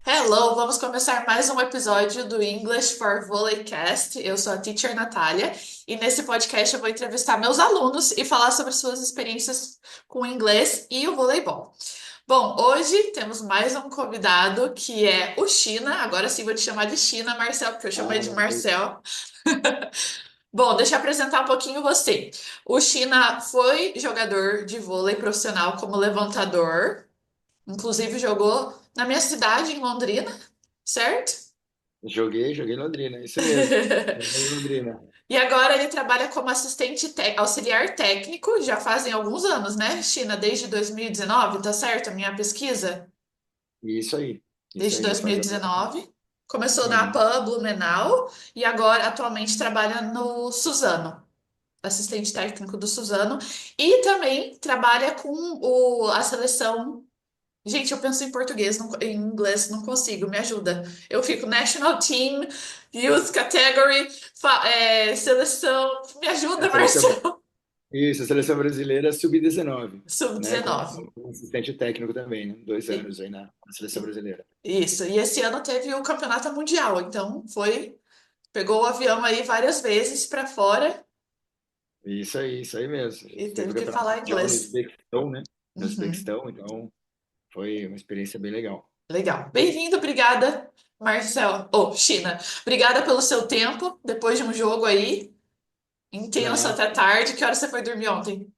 Hello, vamos começar mais um episódio do English for Volleycast. Eu sou a teacher Natália e nesse podcast eu vou entrevistar meus alunos e falar sobre suas experiências com o inglês e o voleibol. Bom, hoje temos mais um convidado que é o China. Agora sim vou te chamar de China, Marcel, porque eu chamei de Ah, Marcel. Bom, deixa eu apresentar um pouquinho você. O China foi jogador de vôlei profissional como levantador, inclusive jogou na minha cidade, em Londrina, certo? joguei em Londrina, isso mesmo. Joguei em Londrina. E agora ele trabalha como auxiliar técnico, já fazem alguns anos, né, China? Desde 2019, tá certo a minha pesquisa? Isso aí, isso Desde aí, já faz algum tempo. 2019. Começou na Uhum. PAN Blumenau e agora atualmente trabalha no Suzano, assistente técnico do Suzano. E também trabalha com a seleção. Gente, eu penso em português, em inglês não consigo, me ajuda. Eu fico National Team, Youth Category, seleção. Me A ajuda, seleção, Marcelo. isso, a seleção brasileira sub-19, né? Sub-19. Como assistente técnico também, né? 2 anos aí na seleção E- brasileira. Isso. E esse ano teve o Campeonato Mundial, então pegou o avião aí várias vezes para fora Isso aí mesmo. A e gente fez teve o que campeonato falar mundial no inglês. Uzbequistão, né? No Uhum. Uzbequistão, então foi uma experiência bem legal. Legal. Bem-vindo, obrigada, Marcel. China. Obrigada pelo seu tempo depois de um jogo aí intenso Não, até tarde. Que hora você foi dormir ontem?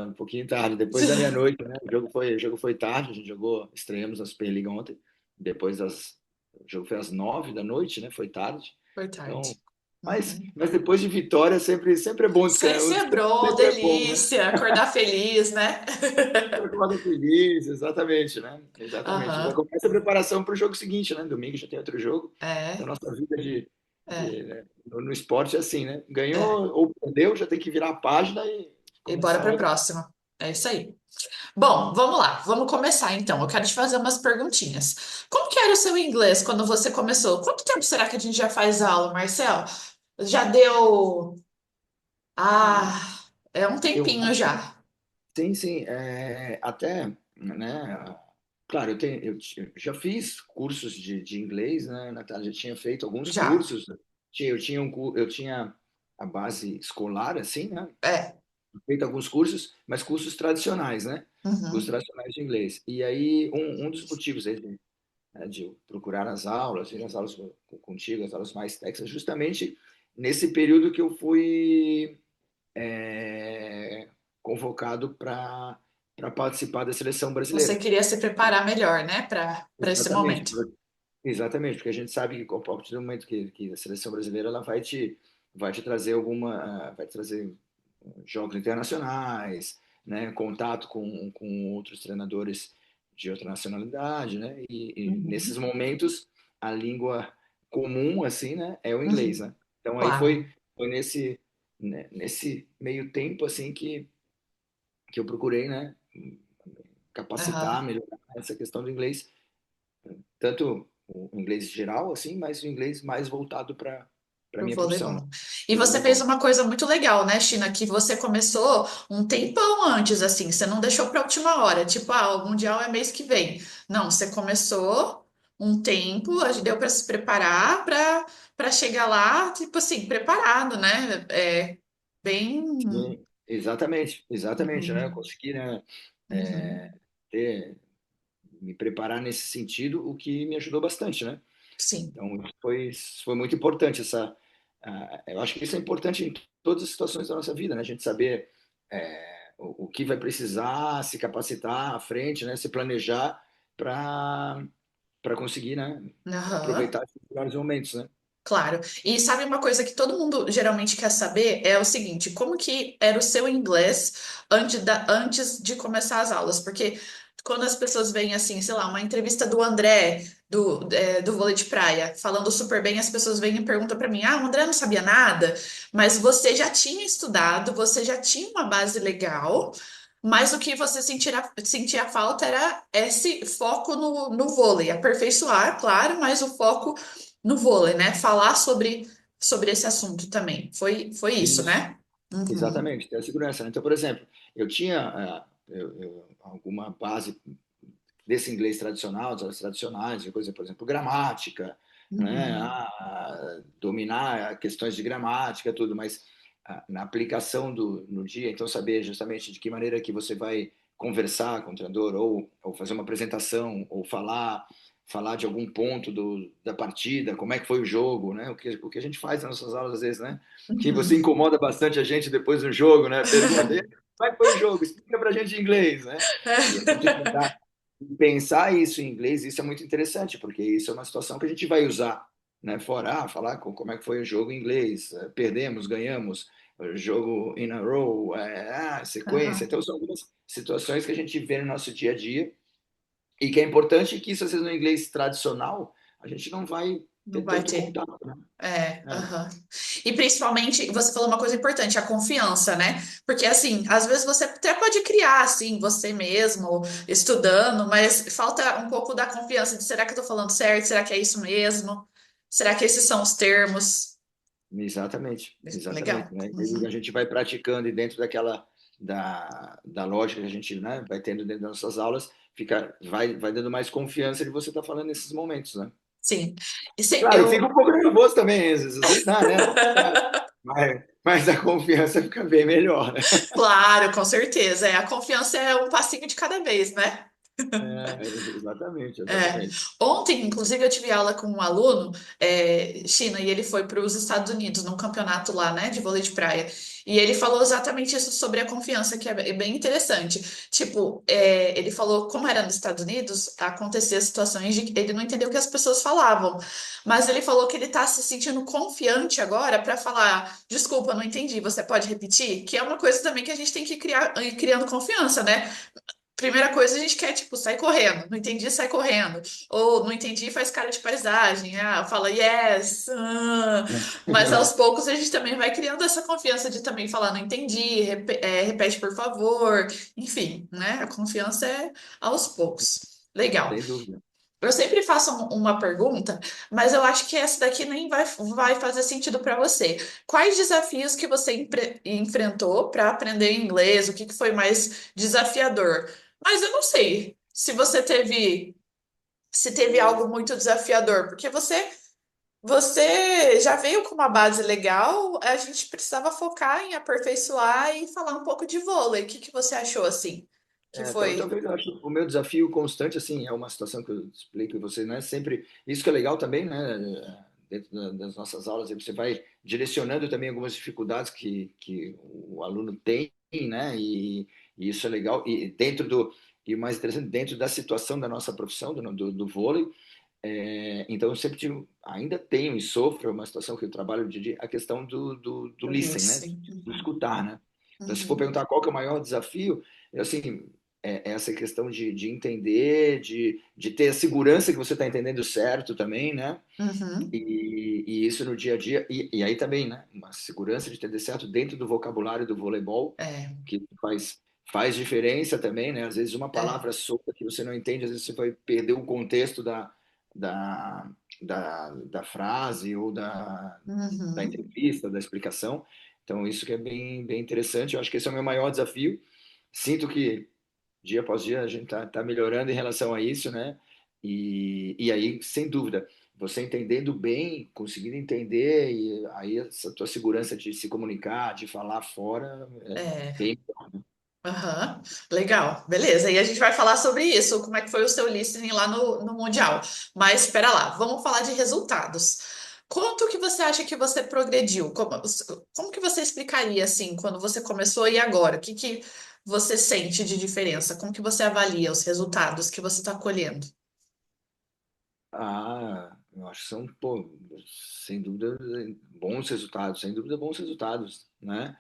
um pouquinho tarde, depois da meia-noite, né? O jogo foi tarde, a gente estreamos a Superliga ontem, depois o jogo foi às 9 da noite, né? Foi tarde. Foi Então, tarde. mas, Uhum. mas depois de vitória sempre é bom descansar. O descanso Sembrou, sempre é bom, né? delícia, acordar feliz, né? Acorda feliz, exatamente, né? Exatamente. Já Aham. começa a preparação para o jogo seguinte, né? Domingo já tem outro jogo. Então, É, nossa vida é, né? No esporte é assim, né? Ganhou é. ou perdeu, já tem que virar a página e E bora começar para a outra. próxima. É isso aí. Bom, vamos lá, vamos começar então. Eu quero te fazer umas perguntinhas. Como que era o seu inglês quando você começou? Quanto tempo será que a gente já faz aula, Marcel? Já deu. Ah, Ah, é um eu tempinho já. sim, sim, até, né, claro, eu já fiz cursos de inglês, né, Natália, já tinha feito alguns Já. cursos, eu tinha a base escolar, assim, né, É. feito alguns cursos, mas cursos tradicionais, né, cursos Uhum. tradicionais de inglês, e aí um dos motivos aí, né, de eu procurar as aulas, ir as aulas contigo, as aulas mais técnicas, justamente nesse período que eu fui convocado para participar da seleção Você brasileira. queria se preparar melhor, né, para esse Exatamente, momento. exatamente, porque a gente sabe que a partir do momento que a seleção brasileira ela vai te trazer vai te trazer jogos internacionais, né, contato com outros treinadores de outra nacionalidade, né, e nesses Uhum. momentos a língua comum assim, né, é o inglês, Uhum. né? Então aí Claro. foi nesse meio tempo assim que eu procurei, né, capacitar, Aham. melhorar essa questão do inglês, tanto o inglês geral, assim, mas o inglês mais voltado para Pro minha profissão, né? voleibol. E Pro você fez voleibol. uma coisa muito legal, né, China? Que você começou um tempão antes, assim. Você não deixou para a última hora. Tipo, o Mundial é mês que vem. Não, você começou um tempo, deu para se preparar para chegar lá, tipo assim, preparado, né? Bem. Sim, exatamente, exatamente, né? Eu Uhum, consegui, né, uhum. ter, me preparar nesse sentido, o que me ajudou bastante, né? Sim. Então, isso foi muito importante, eu acho que isso é importante em todas as situações da nossa vida, né? A gente saber o que vai precisar, se capacitar à frente, né? Se planejar para conseguir, né? Aham. Aproveitar esses melhores momentos, né? Claro. E sabe uma coisa que todo mundo geralmente quer saber é o seguinte, como que era o seu inglês antes de começar as aulas? Porque quando as pessoas veem assim, sei lá, uma entrevista do André, do vôlei de praia, falando super bem, as pessoas vêm e perguntam para mim, o André não sabia nada, mas você já tinha estudado, você já tinha uma base legal, mas o que você sentia falta era esse foco no vôlei, aperfeiçoar, claro, mas o foco no vôlei, né? Falar sobre esse assunto também. Foi isso, Isso, né? Uhum. exatamente, ter a segurança, né? Então, por exemplo, eu tinha alguma base desse inglês tradicional, das aulas tradicionais, de coisa, por exemplo, gramática, né? Uhum. Dominar questões de gramática, tudo, mas na aplicação no dia, então saber justamente de que maneira que você vai conversar com o treinador, ou fazer uma apresentação, ou falar de algum ponto da partida, como é que foi o jogo, né? O que a gente faz nas nossas aulas às vezes, né? Que Uhum. você incomoda bastante a gente depois do jogo, né? Pergunta, "E aí, como é que foi o jogo? Explica pra gente em inglês, né? E a gente tentar pensar isso em inglês, isso é muito interessante, porque isso é uma situação que a gente vai usar, né? Fora, falar como é que foi o jogo em inglês, perdemos, ganhamos, jogo in a row, sequência. Aham. Então, são algumas situações que a gente vê no nosso dia a dia e que é importante que isso, às vezes, no inglês tradicional, a gente não vai Não ter vai tanto ter. contato, né? É, É, aham. E principalmente, você falou uma coisa importante, a confiança, né? Porque assim, às vezes você até pode criar assim, você mesmo, estudando, mas falta um pouco da confiança de será que eu tô falando certo? Será que é isso mesmo? Será que esses são os termos? exatamente, exatamente, Legal. né? E a Uhum. gente vai praticando e dentro da lógica que a gente, né, vai tendo dentro das nossas aulas, vai dando mais confiança de você estar falando nesses momentos, né? Sim. E se, Claro, fica eu. um pouco nervoso também, às vezes dá, né? Mas a confiança fica bem melhor, né? Claro, com certeza. É, a confiança é um passinho de cada vez, né? Exatamente, É, exatamente. ontem, inclusive, eu tive aula com um aluno, China, e ele foi para os Estados Unidos, num campeonato lá, né, de vôlei de praia. E ele falou exatamente isso sobre a confiança, que é bem interessante. Tipo, ele falou como era nos Estados Unidos, acontecia situações de que ele não entendeu o que as pessoas falavam, mas ele falou que ele está se sentindo confiante agora para falar, desculpa, não entendi, você pode repetir? Que é uma coisa também que a gente tem que criar, ir criando confiança, né? Primeira coisa, a gente quer, tipo, sair correndo. Não entendi, sai correndo. Ou não entendi, faz cara de paisagem. Ah, fala yes. Mas aos poucos a gente também vai criando essa confiança de também falar, não entendi, repete por favor. Enfim, né? A confiança é aos poucos. Legal. Sem dúvida. Eu sempre faço uma pergunta, mas eu acho que essa daqui nem vai fazer sentido para você. Quais desafios que você enfrentou para aprender inglês? O que que foi mais desafiador? Mas eu não sei se teve algo muito desafiador, porque você já veio com uma base legal, a gente precisava focar em aperfeiçoar e falar um pouco de vôlei. O que que você achou assim? Que foi? Talvez eu acho que o meu desafio constante, assim, é uma situação que eu explico e você, né, sempre, isso que é legal também, né, dentro das nossas aulas, aí você vai direcionando também algumas dificuldades que o aluno tem, né, e isso é legal, e o mais interessante, dentro da situação da nossa profissão, do vôlei, então eu sempre tive, ainda tenho e sofro uma situação que eu trabalho de dia, a questão do Eu listen, né, disse. do escutar, né, então se for Uhum, perguntar qual que é o maior desafio, assim, essa questão de entender, de ter a segurança que você está entendendo certo também, né? uhum, E isso no dia a dia, e aí também, né? Uma segurança de entender certo dentro do vocabulário do voleibol, é, que faz diferença também, né? Às vezes uma é, palavra solta que você não entende, às vezes você vai perder o contexto da, da frase ou da uhum. entrevista, da explicação. Então, isso que é bem, bem interessante. Eu acho que esse é o meu maior desafio. Sinto que dia após dia a gente tá melhorando em relação a isso, né? E aí, sem dúvida, você entendendo bem, conseguindo entender, e aí essa tua segurança de se comunicar, de falar fora, é É, bem. aham, legal, beleza. E a gente vai falar sobre isso, como é que foi o seu listening lá no Mundial. Mas espera lá, vamos falar de resultados. Quanto que você acha que você progrediu? Como que você explicaria assim, quando você começou e agora? O que que você sente de diferença? Como que você avalia os resultados que você está colhendo? Eu acho que são, pô, sem dúvida, bons resultados, sem dúvida, bons resultados, né?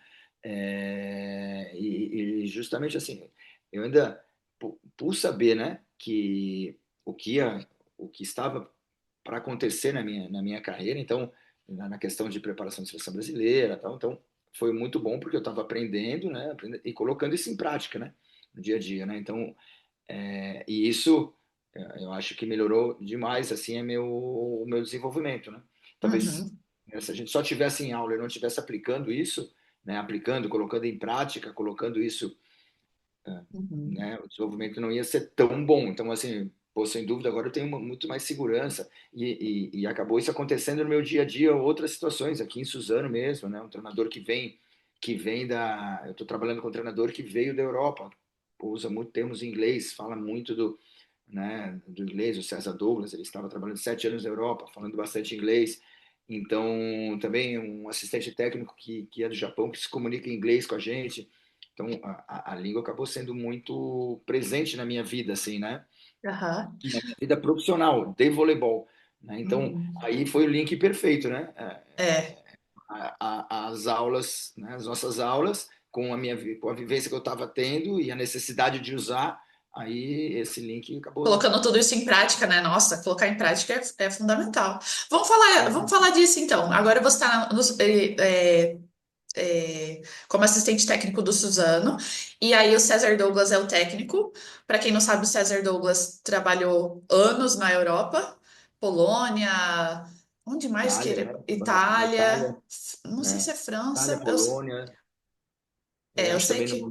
E justamente assim, eu ainda, por saber, né, que o que ia, o que estava para acontecer na minha carreira, então, na questão de preparação de seleção brasileira, tal, então, foi muito bom porque eu estava aprendendo, né, e colocando isso em prática, né, no dia a dia, né? Então, e isso, eu acho que melhorou demais, assim, o meu desenvolvimento, né? Talvez, Uhum, né, se a gente só tivesse em aula e não tivesse aplicando isso, né? Aplicando, colocando em prática, colocando isso Uhum. né? O desenvolvimento não ia ser tão bom. Então, assim, pô, sem dúvida, agora eu tenho muito mais segurança. E acabou isso acontecendo no meu dia a dia, outras situações, aqui em Suzano mesmo, né? Um treinador que vem da. Eu estou trabalhando com um treinador que veio da Europa, usa muito termos em inglês, fala muito do inglês, o César Douglas, ele estava trabalhando 7 anos na Europa, falando bastante inglês. Então, também um assistente técnico que é do Japão, que se comunica em inglês com a gente. Então, a língua acabou sendo muito presente na minha vida, assim, né? Aham. E na minha vida profissional, de voleibol, né? Então, Uhum. aí foi o link perfeito, né? É. As aulas, né? As nossas aulas, com a vivência que eu estava tendo e a necessidade de usar, aí esse link acabou. Colocando tudo isso em prática, né? Nossa, colocar em prática é fundamental. Vamos falar disso então. Agora você está como assistente técnico do Suzano, e aí o César Douglas é o técnico. Para quem não sabe, o César Douglas trabalhou anos na Europa, Polônia, onde mais que Itália, ele? né? Na Itália, Itália, não sei se né? é Itália, França. Polônia, eu Eu acho sei também que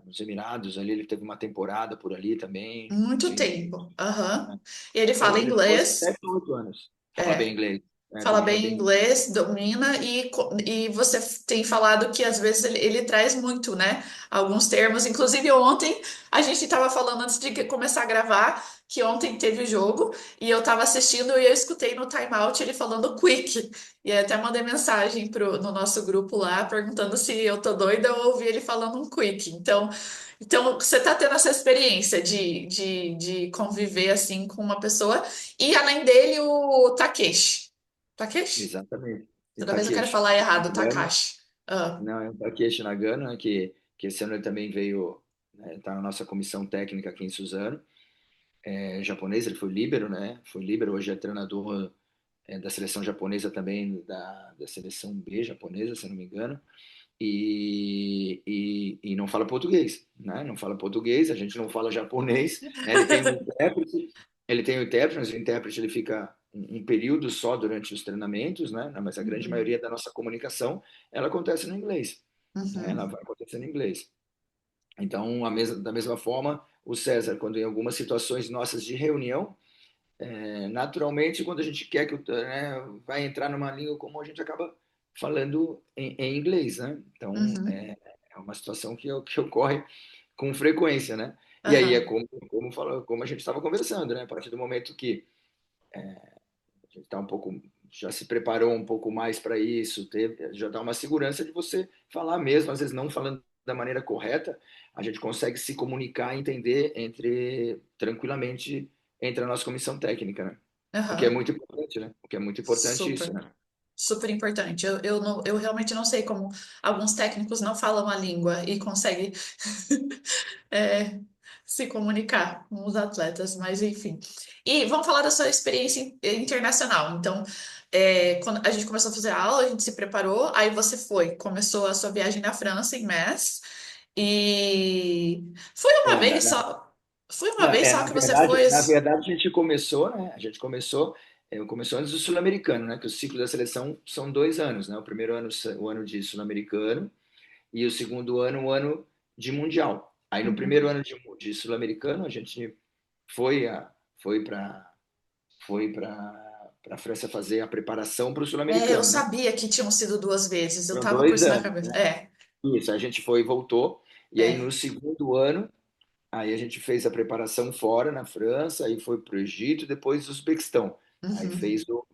nos Emirados ali, ele teve uma temporada por ali também, muito de, tempo. Aham. né? E ele fala Ele ficou inglês. 7 ou 8 anos. Fala bem É. inglês, né? Fala Domina bem bem. inglês, domina, e você tem falado que às vezes ele traz muito, né? Alguns termos. Inclusive, ontem a gente estava falando antes de começar a gravar que ontem teve o jogo e eu estava assistindo e eu escutei no timeout ele falando quick. E aí até mandei mensagem no nosso grupo lá perguntando se eu tô doida ou ouvi ele falando um quick. Então você tá tendo essa experiência de conviver assim com uma pessoa. E além dele, o Takeshi. Takeshi? Exatamente. E Toda vez eu quero Takeshi falar errado, Nagano, Takashi. Ah, não, é o Takeshi Nagano, né, que esse ano ele também veio, né, tá na nossa comissão técnica aqui em Suzano, é japonês, ele foi líbero, né? Foi líbero, hoje é treinador da seleção japonesa também, da seleção B japonesa, se não me engano. E não fala português, né? Não fala português, a gente não fala japonês, né? Ele tem o intérprete, mas o intérprete ele fica um período só durante os treinamentos, né? Mas a grande uhum, maioria da nossa comunicação, ela acontece no inglês, né? Ela uhum, vai acontecer no inglês. Então, da mesma forma, o César, quando em algumas situações nossas de reunião, naturalmente, quando a gente quer né, vai entrar numa língua comum, a gente acaba falando em inglês, né? Então, uhum, é uma situação que ocorre com frequência, né? E aí é aham, como a gente estava conversando, né? A partir do momento que a gente está já se preparou um pouco mais para isso, já dá uma segurança de você falar mesmo, às vezes não falando da maneira correta, a gente consegue se comunicar e entender tranquilamente entre a nossa comissão técnica, né? O que é aham. muito importante, né? O que é muito importante isso, Super, né? super importante. Eu realmente não sei como alguns técnicos não falam a língua e conseguem é, se comunicar com os atletas, mas enfim. E vamos falar da sua experiência internacional. Então, quando a gente começou a fazer a aula, a gente se preparou, aí você começou a sua viagem na França, em Metz, e foi uma É, vez só. Foi uma vez só na que você verdade, foi. na verdade a gente começou, né? Começou antes do Sul-Americano, né? Que o ciclo da seleção são 2 anos, né? O primeiro ano, o ano de Sul-Americano, e o segundo ano, o ano de Mundial. Aí no primeiro Uhum. ano de Sul-Americano, a gente foi foi para a França fazer a preparação para o Eu Sul-Americano, né? sabia que tinham sido 2 vezes, eu Foram tava com dois isso na anos, cabeça. né? Isso, a gente foi e voltou. E aí no É. segundo ano, aí a gente fez a preparação fora na França, aí foi para o Egito, depois o Uzbequistão. Aí Uhum. fez o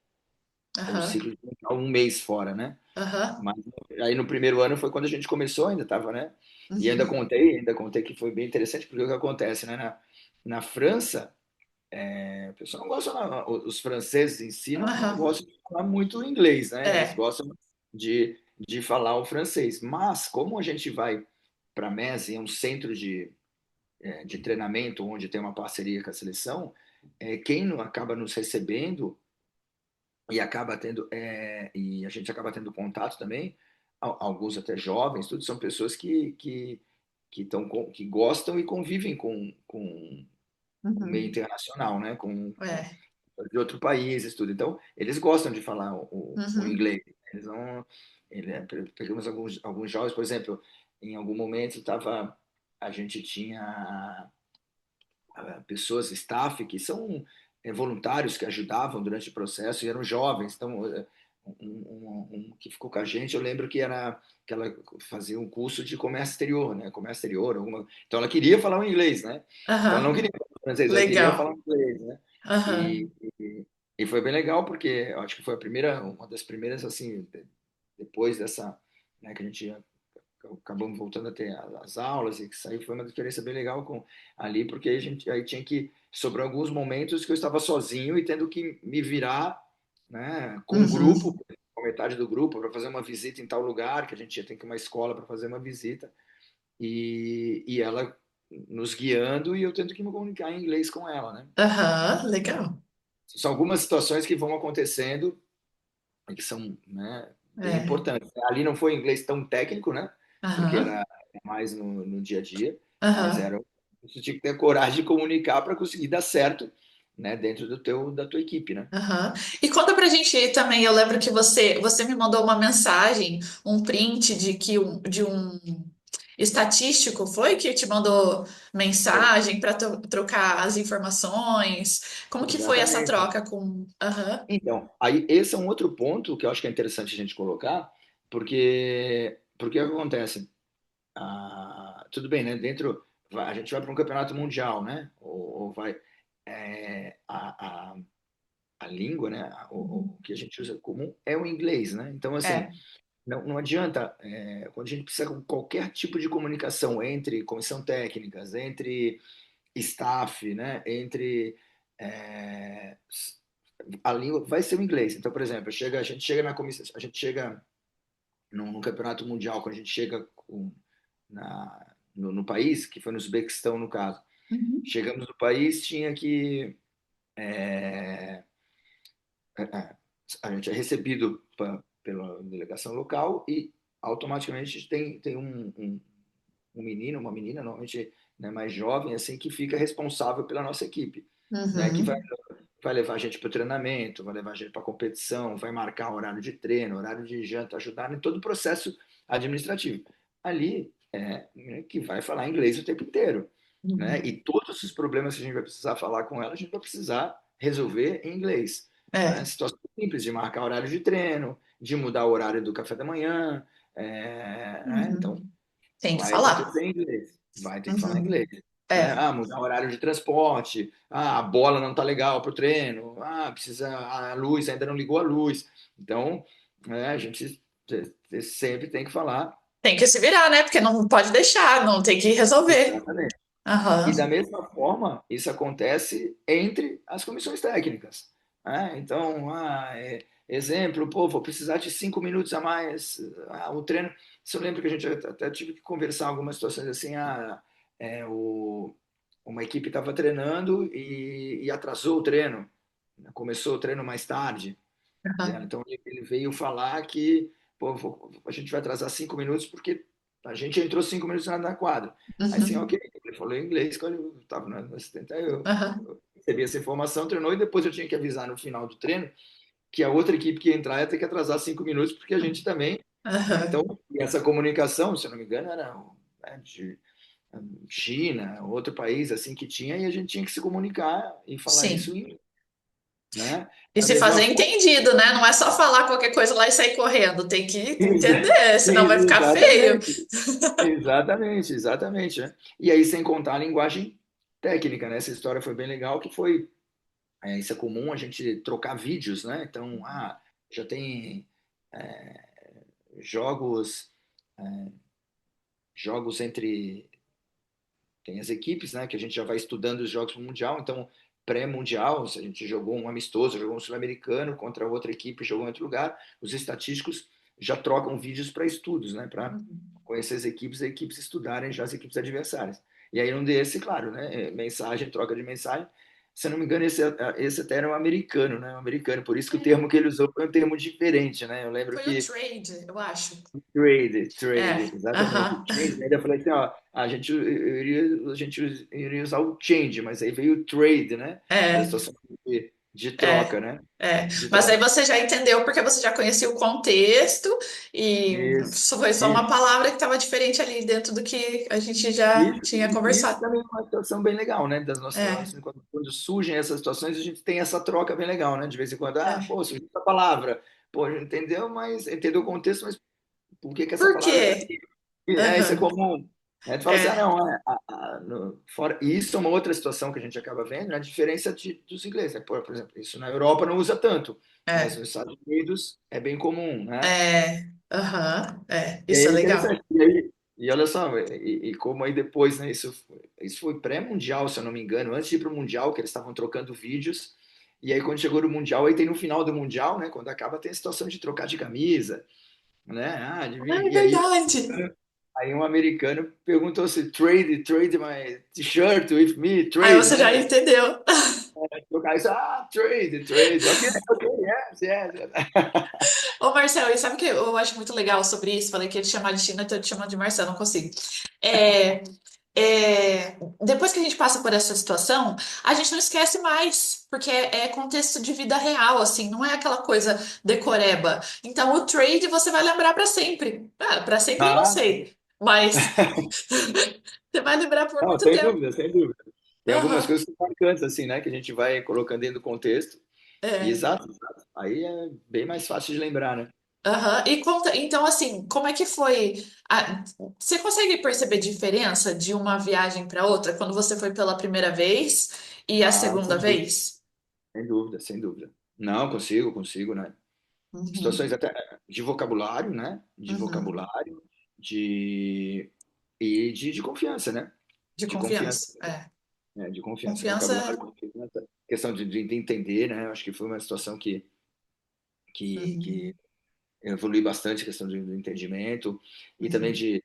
Aham, ciclo de um mês fora, né? aham, Mas aí no primeiro ano foi quando a gente começou, ainda estava, né? E uhum. ainda contei que foi bem interessante, porque o que acontece, né? Na França, o pessoal não gosta, os franceses em si não Aham. gostam de falar muito inglês, né? Eles É. gostam de falar o francês. Mas como a gente vai para Metz, é um centro de treinamento onde tem uma parceria com a seleção, quem não acaba nos recebendo e a gente acaba tendo contato também, alguns até jovens, tudo são pessoas que gostam e convivem com o meio Uhum. internacional, né? Com É. de outros países, tudo. Então, eles gostam de falar o Uhum. inglês. Eles não, pegamos alguns jovens, por exemplo. em algum momento a gente tinha pessoas, staff, que são voluntários que ajudavam durante o processo e eram jovens. Então, que ficou com a gente, eu lembro que ela fazia um curso de comércio exterior, né? Comércio exterior, então ela queria falar o inglês, né? Então ela não Aham. queria falar francês, ela queria falar Legal. inglês, né? Aham. E, e foi bem legal porque eu acho que foi uma das primeiras assim, depois dessa, né, que a gente acabamos voltando a ter as aulas e que isso aí foi uma diferença bem legal ali, porque aí tinha que sobrou alguns momentos que eu estava sozinho e tendo que me virar, né, com um Uhum. grupo, com metade do grupo, para fazer uma visita em tal lugar, que a gente tem que ir uma escola para fazer uma visita, e ela nos guiando e eu tendo que me comunicar em inglês com ela, né? Aham. Legal. São algumas situações que vão acontecendo e que são, né, bem É. importantes. Ali não foi inglês tão técnico, né? Porque Aham. era mais no dia a dia, mas Aham. você tinha que ter coragem de comunicar para conseguir dar certo, né, dentro da tua equipe, né? Aham. E conta pra gente também, eu lembro que você me mandou uma mensagem, um print de um estatístico, foi que te mandou Foi. mensagem para trocar as informações? Como que foi essa Exatamente. troca com... Aham. Então, aí esse é um outro ponto que eu acho que é interessante a gente colocar, porque o que acontece? Tudo bem, né? A gente vai para um campeonato mundial, né? Ou vai a língua, né? O que a gente usa comum é o inglês, né? Então, assim, É. não adianta, quando a gente precisa com qualquer tipo de comunicação entre comissão técnicas, entre staff, né? É, a língua vai ser o inglês. Então, por exemplo, a gente chega na comissão, a gente chega no campeonato mundial, quando a gente chega no país, que foi no Uzbequistão, no caso. Uhum. Chegamos no país, tinha que a gente é recebido pela delegação local e automaticamente tem um menino, uma menina, normalmente, né, mais jovem, assim, que fica responsável pela nossa equipe, né, que Uhum. vai levar a gente para o treinamento, vai levar a gente para a competição, vai marcar horário de treino, horário de janta, ajudar em todo o processo administrativo. Ali né, que vai falar inglês o tempo inteiro, né? Uhum. E todos os problemas que a gente vai precisar falar com ela, a gente vai precisar resolver em inglês, né? É. Situações simples de marcar horário de treino, de mudar o horário do café da manhã, né? Então Uhum. Tem que vai falar. acontecer em inglês, vai ter que falar Uhum. inglês. Né? É. Mudar o horário de transporte, a bola não tá legal para o treino, precisa, a luz ainda não ligou a luz. Então, a gente sempre tem que falar. Tem que se virar, né? Porque não pode deixar, não tem que resolver. Exatamente. Aham. E da mesma forma, isso acontece entre as comissões técnicas, né? Então, exemplo, pô, vou precisar de 5 minutos a mais, o treino. Isso eu lembro que a gente até tive que conversar algumas situações assim, uma equipe estava treinando e atrasou o treino, né? Começou o treino mais tarde, né? Aham. Então ele veio falar que pô, a gente vai atrasar 5 minutos porque a gente entrou 5 minutos na quadra. Aí assim, Uhum. ok, ele falou em inglês quando eu estava no assistente, aí Aham. eu recebi essa informação, treinou e depois eu tinha que avisar no final do treino que a outra equipe que ia entrar ia ter que atrasar 5 minutos porque a gente também, né? Então, Aham. e essa comunicação, se eu não me engano, era de China, outro país assim que tinha e a gente tinha que se comunicar e falar isso Sim. né? E Da se mesma fazer forma. entendido, né? Não é só falar qualquer coisa lá e sair correndo. Tem que entender, senão vai ficar feio. Exatamente. Exatamente, exatamente, né? E aí, sem contar a linguagem técnica, né? Essa história foi bem legal, que foi, isso é comum a gente trocar vídeos, né? Então, já tem jogos, jogos entre, tem as equipes, né? Que a gente já vai estudando os jogos pro Mundial, então, pré-mundial, se a gente jogou um amistoso, jogou um sul-americano contra outra equipe, jogou em outro lugar, os estatísticos já trocam vídeos para estudos, né? Para Uhum. conhecer as equipes estudarem já as equipes adversárias. E aí, um desse, claro, né? Mensagem, troca de mensagem. Se eu não me engano, esse até era um americano, né? Um americano, por isso que o termo que ele usou foi um termo diferente, né? Eu lembro Foi o que trade, eu acho. trade, É. exatamente. Aham. Change, ainda falei assim, ó, a gente iria usar o change, mas aí veio o trade, né? Pela É. situação de É, troca, né? é. De Mas aí troca. você já entendeu porque você já conhecia o contexto e Isso, foi só uma isso. palavra que estava diferente ali dentro do que a gente já tinha Isso conversado. também é uma situação bem legal, né? É, Quando surgem essas situações, a gente tem essa troca bem legal, né? De vez em quando, é. pô, surgiu essa palavra, pô, entendeu o contexto, mas por que que essa Por palavra está quê? aqui? Isso é Aham. comum. Né? Tu fala assim, É, não, fora, e isso é uma outra situação que a gente acaba vendo, né? A diferença dos ingleses, né? Por exemplo, isso na Europa não usa tanto, mas é, nos Estados Unidos é bem comum, né? aham, E isso aí é é legal. interessante. E olha só, e como aí depois, né? Isso foi pré-mundial, se eu não me engano, antes de ir para o Mundial, que eles estavam trocando vídeos. E aí, quando chegou no Mundial, aí tem no final do Mundial, né? Quando acaba, tem a situação de trocar de camisa, né? É E aí, verdade. aí um americano perguntou se trade my t-shirt with me, Aí trade, você já né? entendeu. Trocar isso, trade. Ok, yes. Ô, Marcelo, e sabe o que eu acho muito legal sobre isso? Falei que ele chamar de China, então eu te chamando de Marcelo, não consigo. É, depois que a gente passa por essa situação, a gente não esquece mais, porque é contexto de vida real, assim, não é aquela coisa decoreba. Então, o trade você vai lembrar para sempre. Ah, para sempre eu não Ah, sei, mas você vai lembrar por não, muito sem tempo. dúvida, sem dúvida. Tem algumas Aham, coisas que são marcantes, assim, né? Que a gente vai colocando dentro do contexto. E é. exato. Aí é bem mais fácil de lembrar, né? Aham. E conta, então, assim, como é que foi? Você consegue perceber diferença de uma viagem para outra quando você foi pela primeira vez e a Ah, segunda vez? sem dúvida. Não, consigo, né? Situações Uhum, até de vocabulário, né? De uhum. vocabulário, de de confiança, né? De De confiança, confiança. É. né? De confiança, vocabulário, Confiança. confiança, questão de entender, né? Acho que foi uma situação que Uhum, evolui bastante a questão do entendimento e também uhum,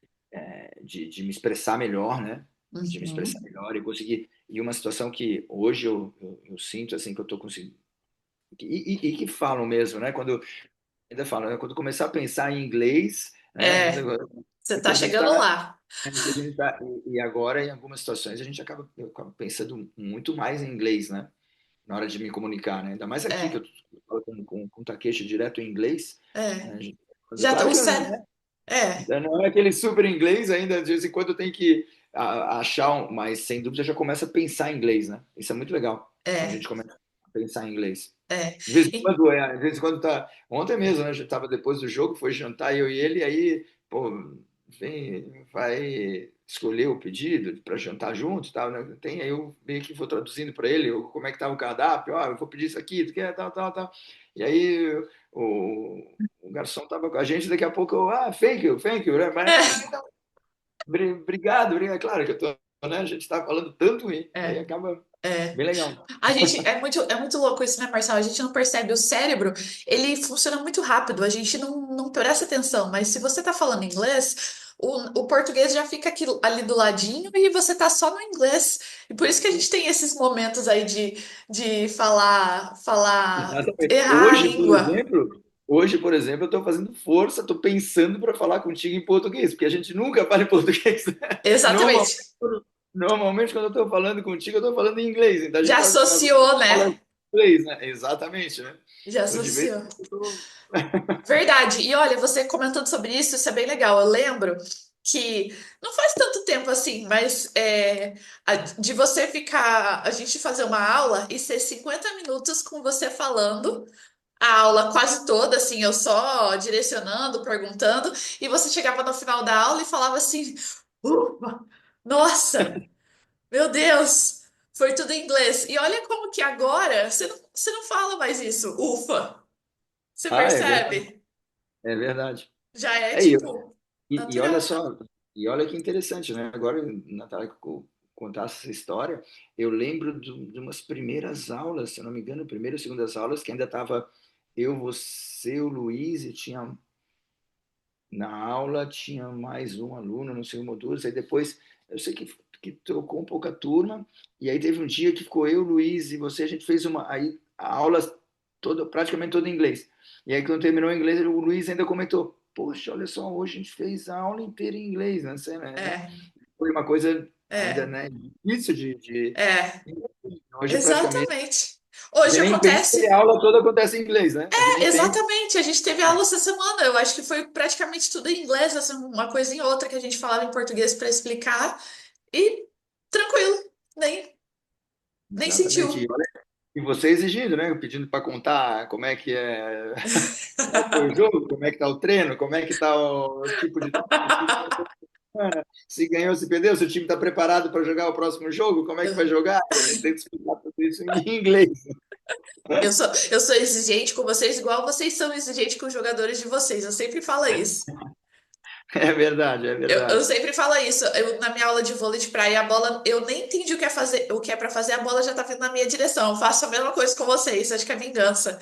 de me expressar melhor, né? De me expressar uhum. melhor e conseguir. E uma situação que hoje eu sinto assim que eu estou conseguindo. E que falam mesmo, né? Quando ainda falam, né? Quando começar a pensar em inglês, né? É, você Que tá a gente chegando está lá. que a gente tá, e agora, em algumas situações, eu acabo pensando muito mais em inglês, né? Na hora de me comunicar, né? Ainda mais aqui, que eu É, estou falando com o Takeshi direto em inglês. é. Né? Já Claro o que cérebro. É, não é aquele super inglês ainda, de vez em quando tem que achar mas sem dúvida já começa a pensar em inglês, né? Isso é muito legal, quando a é, gente começa a pensar em inglês. é. E- De vez em quando tá. Ontem mesmo, né? A gente tava depois do jogo, foi jantar eu e ele, aí, pô, vai escolher o pedido para jantar junto, e tal, né? Tem, aí eu meio que vou traduzindo para ele como é que tá o cardápio, eu vou pedir isso aqui, tu quer, tal. E aí o garçom tava com a gente, daqui a pouco eu, thank you, né? Mas, é, não, obrigado, claro que eu tô, né? A gente tá falando tanto e aí é, acaba é. bem legal. A gente é muito louco isso, né, Marcelo? A gente não percebe. O cérebro, ele funciona muito rápido, a gente não presta atenção, mas se você tá falando inglês, o português já fica aqui, ali do ladinho e você tá só no inglês. E por isso que a gente tem esses momentos aí de Exatamente. errar a língua. Hoje, por exemplo, eu estou fazendo força, estou pensando para falar contigo em português, porque a gente nunca fala em português, né? Normalmente, Exatamente. normalmente quando eu estou falando contigo, eu estou falando em inglês, então a gente Já está associou, falando né? em inglês, né? Exatamente, né? Já Então, de vez em associou. quando eu tô... Verdade. E olha, você comentando sobre isso, isso é bem legal. Eu lembro que não faz tanto tempo assim, mas de você ficar, a gente fazer uma aula e ser 50 minutos com você falando, a aula quase toda, assim, eu só direcionando, perguntando, e você chegava no final da aula e falava assim: Ufa, nossa, meu Deus, foi tudo em inglês. E olha como que agora você não fala mais isso, ufa. Você É verdade, percebe? é verdade. Já é É, tipo e olha natural. só, e olha que interessante, né? Agora, Natália, contasse essa história, eu lembro de umas primeiras aulas, se eu não me engano, primeiras ou segundas aulas, que ainda estava eu, você, o Luiz, e tinha na aula tinha mais um aluno, não sei, um ou dois, aí depois eu sei que trocou um pouco a turma, e aí teve um dia que ficou eu, Luiz e você, a gente fez aí a aula toda, praticamente toda em inglês. E aí quando terminou em inglês, o Luiz ainda comentou, poxa, olha só, hoje a gente fez a aula inteira em inglês, né? É, Foi uma coisa ainda, é, né, difícil é, hoje praticamente exatamente. A Hoje gente nem pensa que acontece. a aula toda acontece em inglês, né? A gente nem pensa. Exatamente, a gente teve aula essa semana. Eu acho que foi praticamente tudo em inglês, assim, uma coisinha ou outra que a gente falava em português para explicar e tranquilo, nem Exatamente. sentiu. E você exigindo, né? Pedindo para contar como é que é, como é que foi o jogo, como é que tá o treino, como é que tá o tipo de se ganhou, se perdeu, se o time está preparado para jogar o próximo jogo, como é que vai jogar? A gente tem que explicar tudo isso em inglês. Eu sou exigente com vocês, igual vocês são exigentes com os jogadores de vocês. Eu sempre falo isso. É verdade, é Eu verdade. sempre falo isso. Na minha aula de vôlei de praia, a bola, eu nem entendi o que é fazer, o que é para fazer, a bola já tá vindo na minha direção. Eu faço a mesma coisa com vocês, acho que é vingança.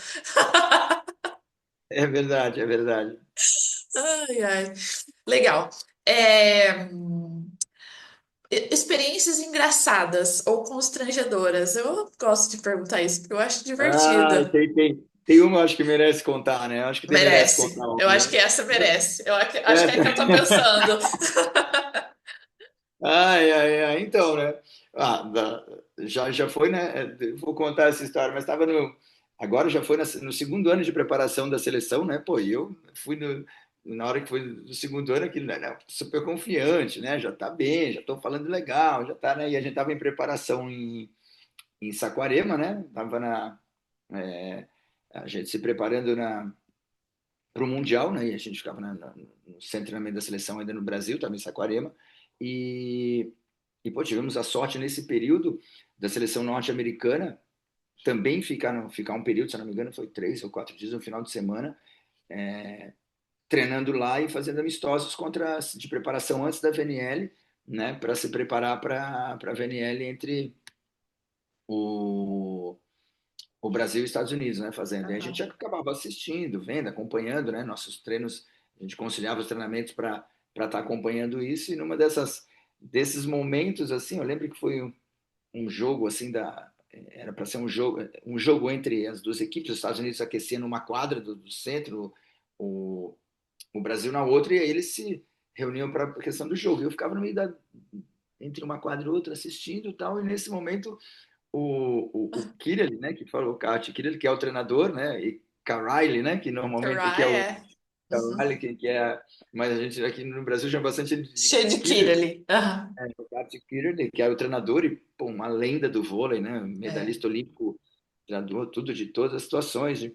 É verdade, é verdade. Ai, ai. Legal. É, experiências engraçadas ou constrangedoras. Eu gosto de perguntar isso, porque eu acho Ah, divertido. tem uma, acho que merece contar, né? Acho que merece contar Merece. Eu uma, acho né? que essa merece. Acho que é a que eu tô É. pensando. Ai, ai, ai. Então, né? Já foi, né? Vou contar essa história, mas estava no. Agora já foi no segundo ano de preparação da seleção, né? Pô, e eu fui na hora que foi do segundo ano, aquilo, né? Super confiante, né? Já tá bem, já estou falando legal, já tá, né? E a gente estava em preparação em Saquarema, né? Tava é, a gente se preparando para o Mundial, né? E a gente ficava no centro de treinamento da seleção ainda no Brasil, estava em Saquarema. E, pô, tivemos a sorte nesse período da seleção norte-americana também ficar um período, se não me engano, foi 3 ou 4 dias no final de semana, treinando lá e fazendo amistosos de preparação antes da VNL, né? Para se preparar para a VNL entre o Brasil e os Estados Unidos, né, fazendo. E a gente Aham. acabava assistindo, vendo, acompanhando, né, nossos treinos, a gente conciliava os treinamentos para estar acompanhando isso, e numa desses momentos, assim, eu lembro que foi um jogo, assim, era para ser um jogo entre as duas equipes, os Estados Unidos aquecendo uma quadra do centro, o, o Brasil na outra, e aí eles se reuniam para a questão do jogo. Eu ficava no meio entre uma quadra e outra assistindo e tal, e nesse momento o Kirill, né, que falou o Kurt Kirill, que é o treinador, né, e Riley, né, que normalmente que é o É. Uhum. Riley, que é, mas a gente aqui no Brasil chama bastante ele de Cheio de Kirill, Kira ali. Aham. o Kurt Kirill, que é o treinador e pô, uma lenda do vôlei, né, É. medalhista olímpico, treinador tudo de todas as situações.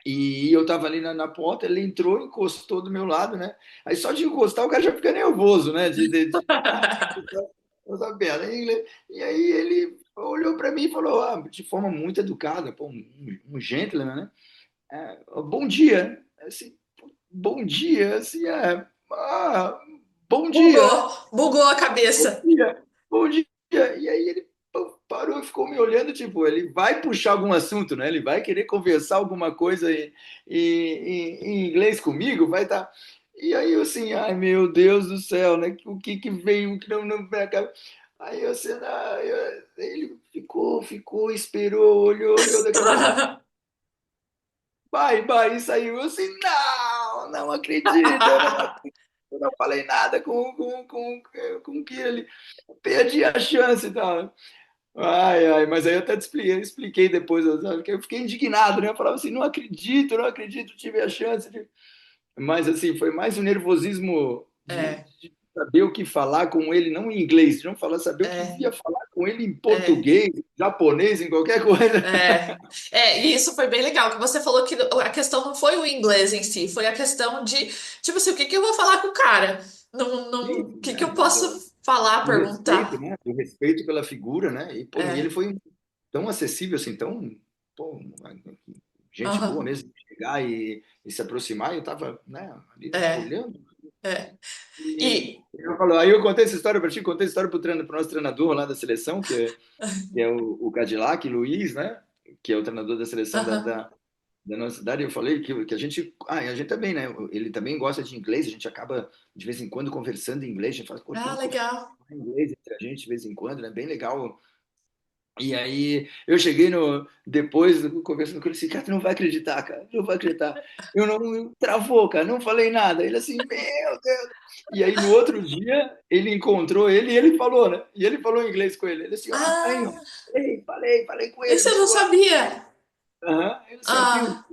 E eu tava ali na porta, ele entrou, encostou do meu lado, né? Aí só de encostar o cara já fica nervoso, né? Eu sabia, né? E aí ele olhou para mim e falou, de forma muito educada, pô, um gentleman, né? Bom dia. Assim, bom dia, assim, bom dia, Bugou a bom cabeça. dia, bom dia. E aí ele pô, parou e ficou me olhando, tipo, ele vai puxar algum assunto, né? Ele vai querer conversar alguma coisa em inglês comigo, vai estar. E aí eu assim, ai meu Deus do céu, né? O que que veio, o que não Aí eu assim, ele ficou, esperou, olhou, daqui a pouco, vai, e saiu. Eu assim, não acredito, eu não falei nada com o que ele perdi a chance e tal. Ai, ai, mas aí eu até te expliquei depois, sabe, que eu fiquei indignado, né? Eu falava assim, não acredito, tive a chance de... Mas assim, foi mais um nervosismo É, de saber o que falar com ele, não em inglês, de não falar, saber o que é, ia falar com ele em é. português, japonês, em qualquer coisa. E isso foi bem legal, que você falou que a questão não foi o inglês em si, foi a questão de, tipo assim, o que que eu vou falar com o cara? O Sim, que que né? eu posso falar, Do respeito, perguntar? né? Do respeito pela figura, né? E, pô, e ele É, foi tão acessível, assim, tão, pô, gente boa aham, mesmo, de chegar e se aproximar, e eu tava, né, ali é, olhando. é. E E, ele falou, aí eu contei essa história para ti, contei essa história pro nosso treinador lá da seleção, que é o Cadillac, Luiz, né? Que é o treinador da seleção aham. da nossa cidade. Eu falei que a gente também, né? Ele também gosta de inglês, a gente acaba de vez em quando conversando em inglês, a gente fala, pô, Ah, vamos conversar legal. em inglês entre a gente de vez em quando, né? Bem legal. E aí eu cheguei depois conversando com ele assim, cara, tu não vai acreditar, cara, não vai acreditar. Eu não travou, cara, não falei nada. Ele assim, meu Deus. E aí no outro dia ele encontrou ele e ele falou, né? E ele falou em inglês com ele. Ele assim, ó, aí, ó, Ah, ei, falei falei com ele, Esse não eu não chegou lá. sabia. Aham. Eu sei, Ah.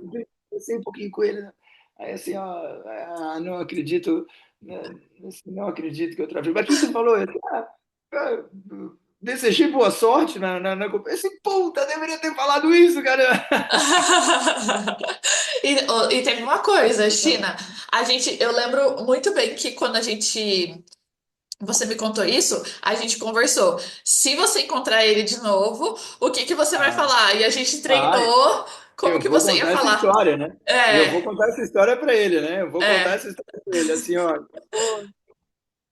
conversei um pouquinho com ele, né? Aí assim, ó, não acredito, né, assim, não acredito que eu travei. Mas o que você falou? Eu, ah, desejei boa sorte na competição. Assim, puta, deveria ter falado isso, cara. E teve uma coisa, China. Eu lembro muito bem que quando você me contou isso, a gente conversou. Se você encontrar ele de novo, o que que você vai Ah, falar? E a gente ah, treinou como eu que vou você ia contar essa falar. história, né? E eu vou É, contar essa história para ele, né? Eu vou contar é, essa história para ele, assim, ó. Pô,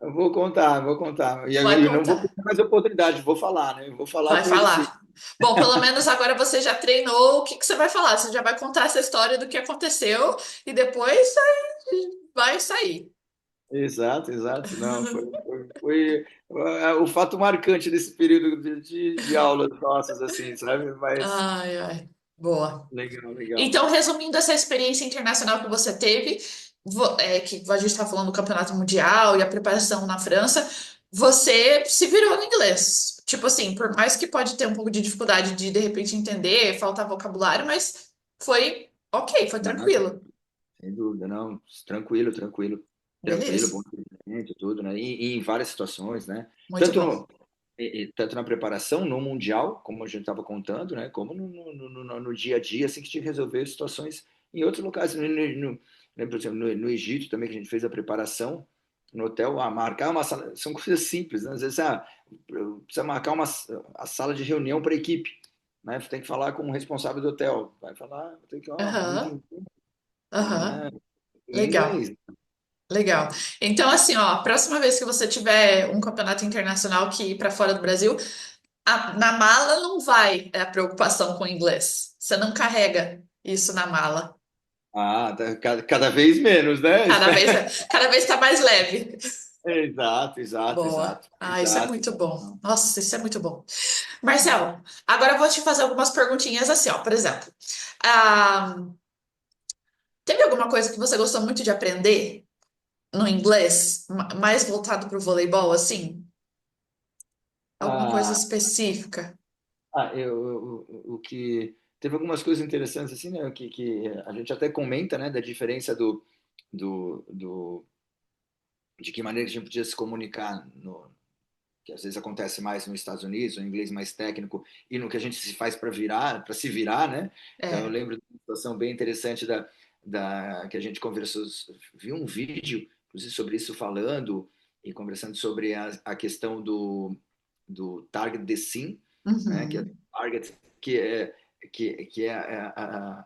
eu vou contar, vou contar. E vai eu não vou contar. perder mais oportunidade, vou falar, né? Eu vou falar Vai com ele sim. falar. Bom, pelo menos agora você já treinou. O que que você vai falar? Você já vai contar essa história do que aconteceu e depois vai sair. Exato, exato. Não, foi o fato marcante desse período de aulas nossas, assim, sabe? Mas Ai, ai. Boa. legal, legal. Então, resumindo essa experiência internacional que você teve, que a gente está falando do Campeonato Mundial e a preparação na França, você se virou no inglês. Tipo assim, por mais que pode ter um pouco de dificuldade de repente entender, faltar vocabulário, mas foi ok, foi Não, tranquilo. sem dúvida, não. Tranquilo, tranquilo. Tranquilo, bom Beleza. entendimento, tudo, né? E em várias situações, né? Muito Tanto, bom. no, tanto na preparação, no Mundial, como a gente estava contando, né? Como no dia a dia, assim, que tinha que resolver situações em outros locais. Né, por exemplo, no Egito também, que a gente fez a preparação no hotel, marcar uma sala, são coisas simples, né? Às vezes, precisa marcar a sala de reunião para a equipe, né? Tem que falar com o responsável do hotel. Vai falar, tem que, vamos Aham, aham. né? Em Legal. inglês. Legal. Então, assim, ó, a próxima vez que você tiver um campeonato internacional que ir para fora do Brasil, na mala não vai a preocupação com o inglês. Você não carrega isso na mala. Cada vez menos, né? Cada vez, cada vez está mais leve. Exato, exato, Boa. exato, Ah, isso é exato. muito bom. Nossa, isso é muito bom. Marcelo, agora eu vou te fazer algumas perguntinhas assim, ó. Por exemplo, ah, teve alguma coisa que você gostou muito de aprender no inglês, mais voltado para o voleibol, assim? Alguma coisa Ah, específica? o que teve algumas coisas interessantes assim, né? Que a gente até comenta, né? Da diferença do de que maneira a gente podia se comunicar no que às vezes acontece mais nos Estados Unidos, o inglês mais técnico, e no que a gente se faz para se virar, né? Então eu É. lembro de uma situação bem interessante da que a gente conversou, viu um vídeo, inclusive sobre isso falando e conversando sobre a questão do target the sim, né? Que é Uhum. target que é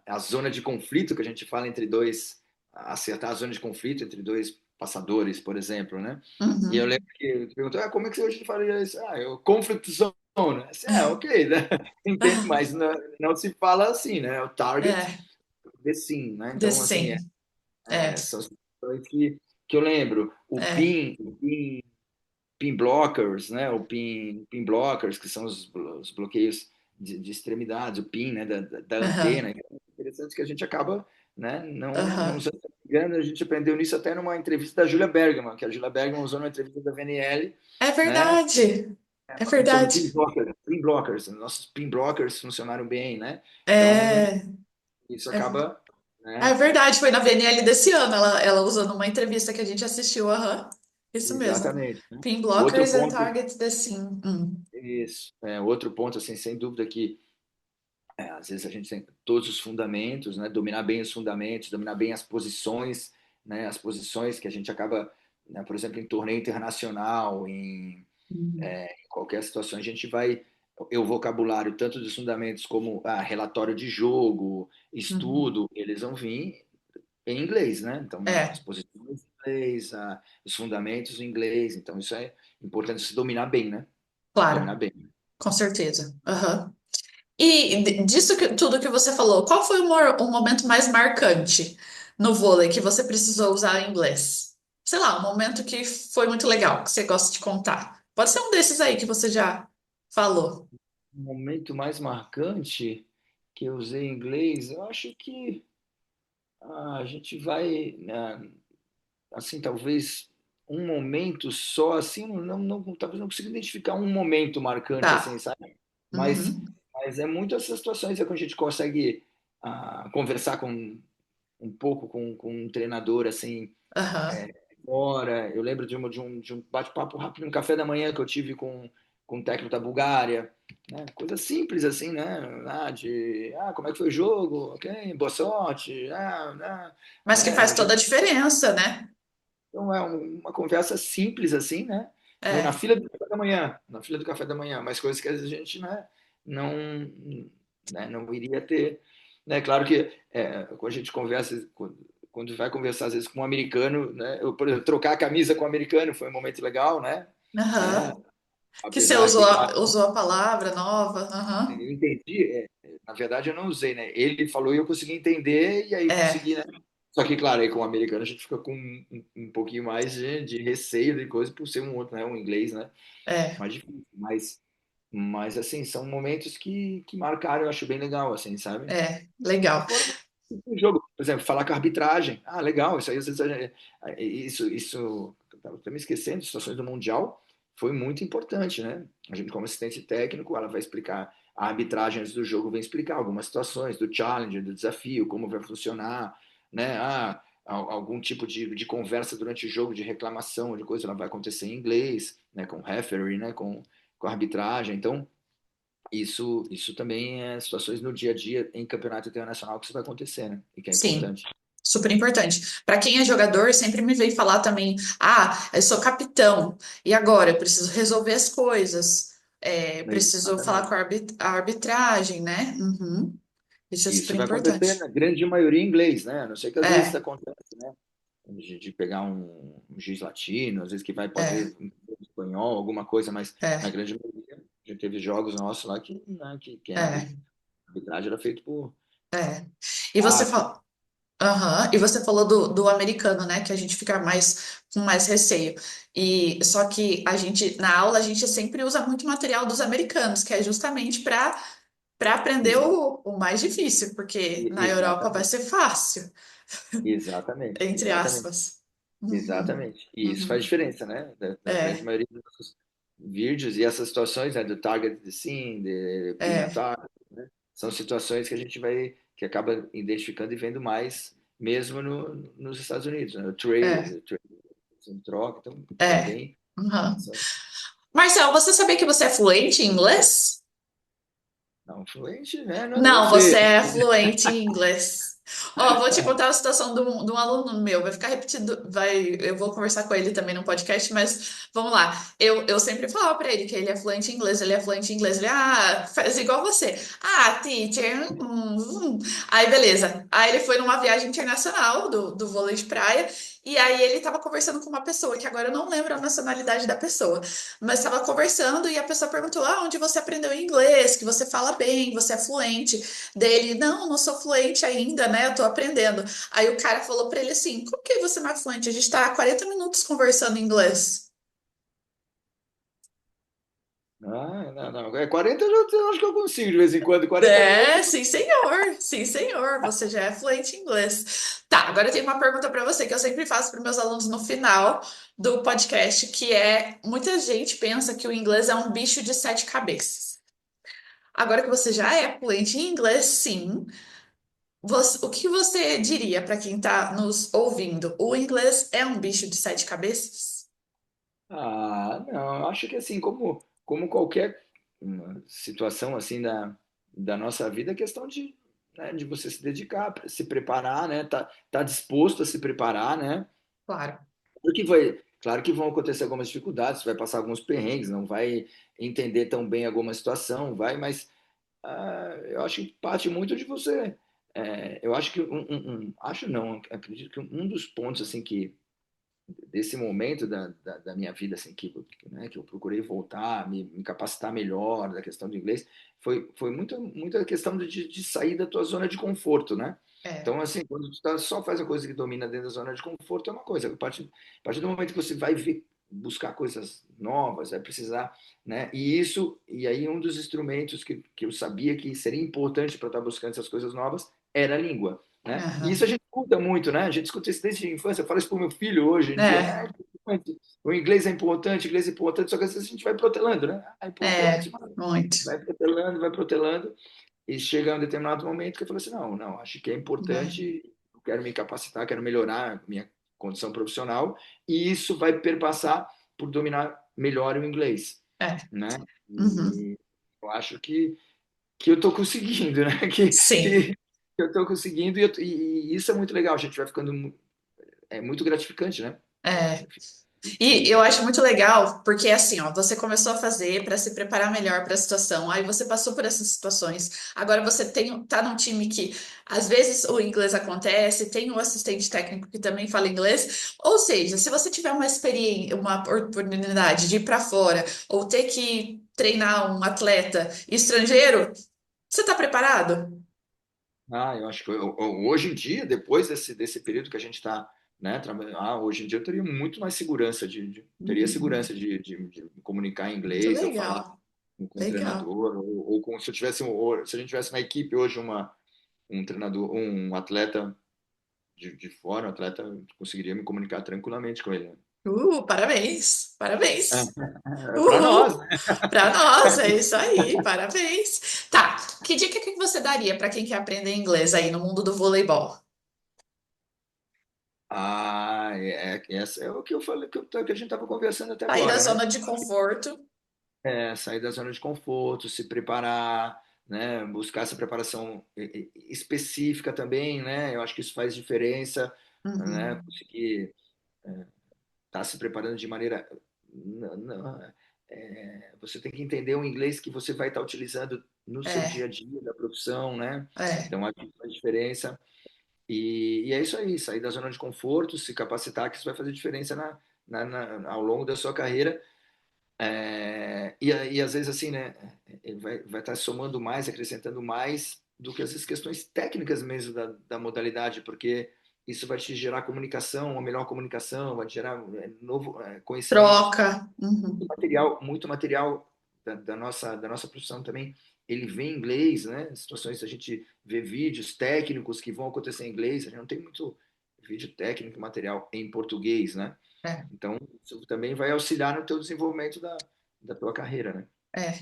a zona de conflito que a gente fala entre dois, acertar a zona de conflito entre dois passadores, por exemplo, né? E eu Uhum. lembro que tu perguntou, como é que você faria isso? Eu conflict zone. Assim, ok, né? Entende, mas não se fala assim, né? O target, É, the sim, né? de Então, assim, sim. É, são situações que eu lembro. é. Pin blockers, né? Pin blockers, que são os bloqueios de extremidades, o pin, né? Da Aham, antena. Então, é interessante que a gente acaba, né? Não aham. se engano, a gente aprendeu nisso até numa entrevista da Julia Bergman, que a Julia Bergman usou numa entrevista da VNL, É né? verdade. É Falando sobre verdade. pin blockers, nossos pin blockers funcionaram bem, né? Então, É, isso é, acaba, é né? verdade. Foi na VNL desse ano. Ela usou numa entrevista que a gente assistiu. Aham. Isso mesmo. Exatamente, né? Pin Outro blockers and ponto, targets the sim. isso, outro ponto, assim, sem dúvida que às vezes a gente tem todos os fundamentos, né? Dominar bem os fundamentos, dominar bem as posições, né? As posições que a gente acaba, né? Por exemplo, em torneio internacional, Hum. em qualquer situação, a gente vai. O vocabulário, tanto dos fundamentos como relatório de jogo, Uhum. estudo, eles vão vir em inglês, né? Então, as É, posições em inglês, os fundamentos em inglês. Então, isso é importante se dominar bem, né? Dominar claro, bem. com certeza. Aham. E disso tudo que você falou, qual foi o momento mais marcante no vôlei que você precisou usar inglês? Sei lá, um momento que foi muito legal, que você gosta de contar. Pode ser um desses aí que você já falou. O momento mais marcante que eu usei em inglês, eu acho que a gente vai, assim, talvez um momento só, assim, talvez não consiga identificar um momento marcante, assim, Tá. sabe? Mas, Uhum. Mas é muito essas situações é que a gente consegue conversar um pouco com um treinador assim Aham. fora. Eu lembro de um bate-papo rápido no café da manhã que eu tive com um técnico da Bulgária, né? Coisa simples assim, né? Como é que foi o jogo? Ok, boa sorte. Mas que Né? faz toda a diferença, né? Então é uma conversa simples assim, né? Na É. fila do café da manhã, na fila do café da manhã, mas coisas que a gente, né, não, não iria ter, né? Claro que quando a gente conversa, quando vai conversar às vezes com um americano, né? Eu, por exemplo, trocar a camisa com um americano foi um momento legal, né? Aham. Né? Que você Apesar que, claro, usou a palavra nova. Aham. eu entendi, na verdade eu não usei, né? Ele falou e eu consegui entender e aí eu É, consegui, né? Só que, claro, aí com o americano a gente fica com um pouquinho mais de receio de coisa por ser um outro, né? Um inglês, né? é, Mais difícil. Mas assim, são momentos que marcaram, eu acho bem legal, assim, sabe? legal. Fora o jogo, por exemplo, falar com a arbitragem. Ah, legal, isso aí, às vezes, isso, eu estava até me esquecendo, situações do Mundial, foi muito importante, né? A gente, como assistente técnico, ela vai explicar, a arbitragem antes do jogo vem explicar algumas situações do challenge, do desafio, como vai funcionar, né? Algum tipo de conversa durante o jogo, de reclamação, de coisa, ela vai acontecer em inglês, né? Com referee, né? Com a arbitragem. Então, isso também é situações no dia a dia em campeonato internacional que isso vai acontecer, né? E que é Sim, importante. super importante. Para quem é jogador, sempre me vem falar também: ah, eu sou capitão, e agora? Eu preciso resolver as coisas, preciso falar Exatamente. com a arbitragem, né? Uhum. Isso é super Isso vai acontecer importante. na grande maioria em inglês, né? A não sei que às vezes É, acontece, né? De pegar um giz latino, às vezes que vai é, poder um espanhol, alguma coisa, mas na é, grande maioria já teve jogos nossos lá que, né, que a é, arbitragem era feita por é. E você árbitro. fala. Aham. E você falou do americano, né? Que a gente fica mais com mais receio. E só que a gente na aula a gente sempre usa muito material dos americanos, que é justamente para aprender Exa- o mais difícil, porque na Europa vai Exatamente, ser fácil, exatamente, entre exatamente. aspas. Uhum. Exatamente. E isso faz Uhum. diferença, né? Da grande É, maioria dos nossos vídeos e essas situações, né, do target de sim, de being é, attacked, né? São situações que a gente que acaba identificando e vendo mais mesmo nos Estados Unidos, né? é, O trade, em troca, então é é. bem, Uhum. são, Marcel, você sabia que você é fluente em inglês? não fluente, né? Não Não, sei. você é fluente em inglês. Ó, vou te contar a situação de um aluno meu. Vai ficar repetido, eu vou conversar com ele também no podcast, mas vamos lá. Eu sempre falava pra ele que ele é fluente em inglês, ele é fluente em inglês. Ele, faz igual você. Ah, teacher. Aí, beleza. Aí ele foi numa viagem internacional do vôlei de praia, e aí ele tava conversando com uma pessoa, que agora eu não lembro a nacionalidade da pessoa, mas estava conversando e a pessoa perguntou: ah, onde você aprendeu inglês? Que você fala bem, você é fluente. Dele, não, não sou fluente ainda, né? Eu tô aprendendo. Aí o cara falou pra ele assim: como que você não é fluente? A gente tá há 40 minutos conversando em inglês. Não, não. 40 eu acho que eu consigo de vez em quando, 40 É, minutos. sim, senhor. Sim, senhor. Você já é fluente em inglês. Tá, agora eu tenho uma pergunta pra você que eu sempre faço para meus alunos no final do podcast, que é: muita gente pensa que o inglês é um bicho de sete cabeças. Agora que você já é fluente em inglês, sim. O que você diria para quem está nos ouvindo? O inglês é um bicho de sete cabeças? Não, eu acho que assim, como qualquer situação assim da nossa vida, é questão né, de você se dedicar, se preparar, né? Tá disposto a se preparar, né? Claro. Claro que vão acontecer algumas dificuldades, vai passar alguns perrengues, não vai entender tão bem alguma situação, mas eu acho que parte muito de você. Eu acho que acho não, acredito que um dos pontos assim que desse momento da minha vida assim né, que eu procurei voltar, me capacitar melhor da questão do inglês, foi muito a questão de sair da tua zona de conforto, né? É. Então, assim, quando tu só faz a coisa que domina dentro da zona de conforto, é uma coisa. A partir do momento que você vai buscar coisas novas, vai precisar, né? E aí um dos instrumentos que eu sabia que seria importante para estar buscando essas coisas novas era a língua, né? E isso a Aham. gente escuta muito, né? A gente escuta isso desde a infância. Eu falo isso para o meu filho hoje em dia, É. né? O inglês é importante, só que às vezes a gente vai protelando, né? É É, importante, mas muito. vai protelando, e chega um determinado momento que eu falo assim, não, não, acho que é É, importante, eu quero me capacitar, quero melhorar a minha condição profissional, e isso vai perpassar por dominar melhor o inglês, é. né? Uhum. E eu acho que eu estou conseguindo, né? Sim. Que eu estou conseguindo, e isso é muito legal, a gente vai ficando, é muito gratificante, né? É. E E, eu acho muito legal, porque assim, ó, você começou a fazer para se preparar melhor para a situação, aí você passou por essas situações. Agora você tá num time que às vezes o inglês acontece, tem o assistente técnico que também fala inglês. Ou seja, se você tiver uma experiência, uma oportunidade de ir para fora ou ter que treinar um atleta estrangeiro, você tá preparado? eu acho que hoje em dia, depois desse período que a gente está, né, hoje em dia eu teria muito mais segurança teria Uhum. segurança de me comunicar em Muito inglês, eu falar legal, com um legal. treinador, ou com, se eu tivesse, se a gente tivesse na equipe hoje um treinador, um atleta de fora, um atleta conseguiria me comunicar tranquilamente com ele, né? Parabéns, parabéns. Para nós, Uhul! né? Para nós, é isso aí, parabéns. Tá, que dica que você daria para quem quer aprender inglês aí no mundo do voleibol? Essa é o que eu falei, que a gente estava conversando até Sair da agora, né? zona de conforto. Sair da zona de conforto, se preparar, né? Buscar essa preparação específica também, né? Eu acho que isso faz diferença, né? Uhum. Conseguir estar se preparando de maneira. Você tem que entender o inglês que você vai estar utilizando no seu dia É, a dia da profissão, né? é, Então, acho que faz diferença. E é isso aí, sair da zona de conforto, se capacitar, que isso vai fazer diferença ao longo da sua carreira. E às vezes assim, né, ele vai estar somando mais, acrescentando mais do que essas questões técnicas mesmo da modalidade, porque isso vai te gerar comunicação, uma melhor comunicação, vai te gerar novo conhecimentos, troca. Uhum. muito material da nossa profissão também. Ele vê em inglês, né? Situações a gente vê vídeos técnicos que vão acontecer em inglês, a gente não tem muito vídeo técnico, material em português, né? É, Então, isso também vai auxiliar no teu desenvolvimento da tua carreira, né? é.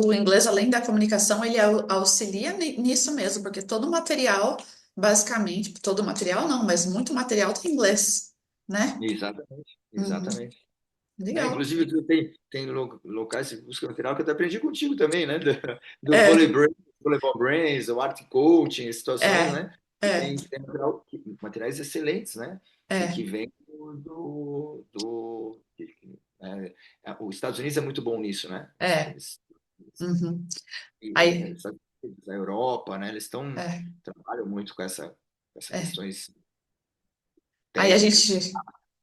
O inglês, além da comunicação, ele auxilia nisso mesmo, porque todo material, basicamente, todo material não, mas muito material tem inglês, né? Exatamente, Uhum. exatamente. Né? Legal. Inclusive, tem locais que buscam material que eu até aprendi contigo também, né? Do É, Volleyball Brains, o Art Coaching, situações, é, né? é, Tem materiais excelentes, né? Que é, vêm os Estados Unidos é muito bom nisso, né? é. Uhum. Aí, Estados Unidos, a Europa, né? Eles é, trabalham muito com essa é. questões Aí a técnicas, gente,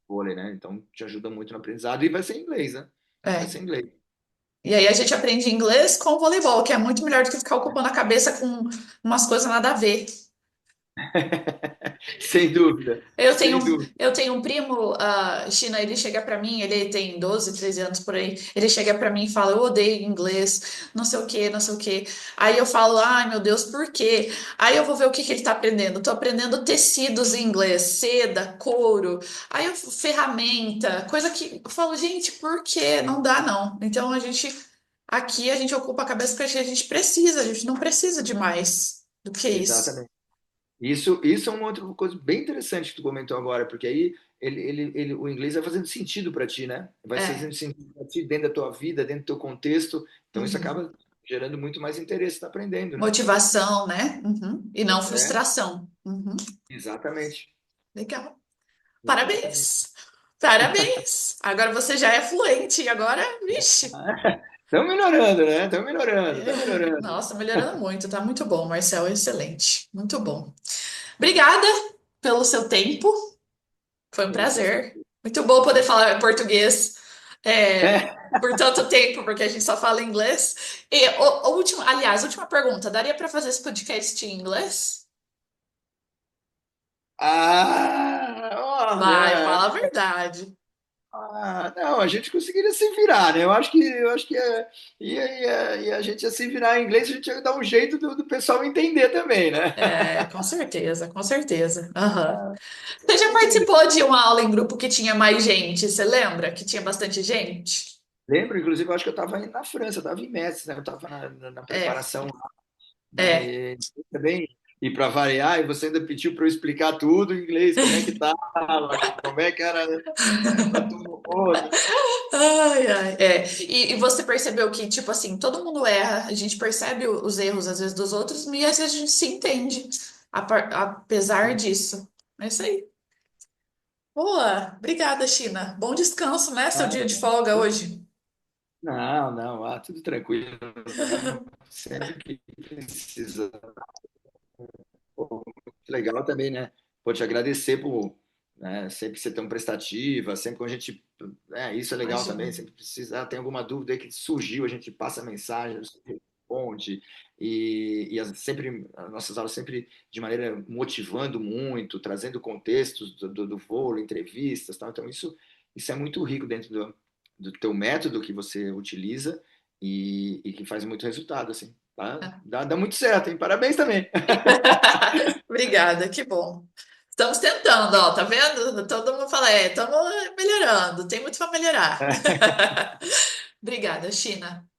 vôlei, né? Então te ajuda muito no aprendizado e vai ser em inglês, né? Vai é. ser em inglês. E aí a gente aprende inglês com o voleibol, que é muito melhor do que ficar ocupando a cabeça com umas coisas nada a ver. Sem dúvida, Eu tenho, sem dúvida. eu tenho um primo, China, ele chega pra mim, ele tem 12, 13 anos por aí, ele chega pra mim e fala, eu odeio inglês, não sei o quê, não sei o quê. Aí eu falo, ai meu Deus, por quê? Aí eu vou ver o que que ele tá aprendendo. Tô aprendendo tecidos em inglês, seda, couro, aí eu, ferramenta, coisa que eu falo, gente, por quê? Não dá não. Então aqui a gente ocupa a cabeça porque a gente precisa, a gente não precisa de mais do que isso. Exatamente. Isso é uma outra coisa bem interessante que tu comentou agora, porque aí o inglês vai fazendo sentido para ti, né? Vai É. fazendo sentido para ti dentro da tua vida, dentro do teu contexto. Então isso Uhum. acaba gerando muito mais interesse, tá aprendendo, né? Motivação, né? Uhum. E não É, frustração. Uhum. exatamente. Legal. Exatamente. Parabéns. Parabéns. Agora você já é fluente. Agora, vixe. Estamos melhorando, né? Estamos melhorando, estamos melhorando. Nossa, melhorando muito. Tá muito bom, Marcel. Excelente. Muito bom. Obrigada pelo seu tempo. Foi um Eu que faço. prazer. Muito bom poder falar português É. por tanto tempo, porque a gente só fala inglês. E, aliás, última pergunta. Daria para fazer esse podcast em inglês? Vai, Olha, fala a verdade. Ah, não, a gente conseguiria se virar, né? Eu acho que e a gente ia se virar em inglês, a gente ia dar um jeito do pessoal entender também, né? É, com certeza, com certeza. Aham. Você já Sempre legal. participou de uma aula em grupo que tinha mais gente? Você lembra que tinha bastante gente? Lembro, inclusive, eu acho que eu estava na França, eu estava em Metz, né? Eu estava na É, preparação, né? é. E também, e para variar, e você ainda pediu para eu explicar tudo em inglês, como é que tava, como é que era, para todo mundo. Ai, ai, é. E você percebeu que, tipo assim, todo mundo erra, a gente percebe os erros às vezes dos outros, e às vezes a gente se entende, apesar disso. É isso aí. Boa, obrigada, China. Bom descanso, né? Seu dia de folga hoje. Não, não, tudo tranquilo. Sempre que precisa. Pô, muito legal também, né? Pô, te agradecer por, né, sempre ser tão prestativa, sempre que a gente. Isso é legal Imagina. também, sempre precisar, tem alguma dúvida aí que surgiu, a gente passa a mensagem, você responde, sempre, as nossas aulas sempre de maneira motivando muito, trazendo contextos do voo, entrevistas, tal. Então, isso é muito rico dentro do teu método que você utiliza e que faz muito resultado, assim. Tá? Dá muito certo, hein? Parabéns também. Obrigada, que bom. Estamos tentando, ó, tá vendo? Todo mundo fala, estamos melhorando, tem muito para melhorar. Obrigada, China.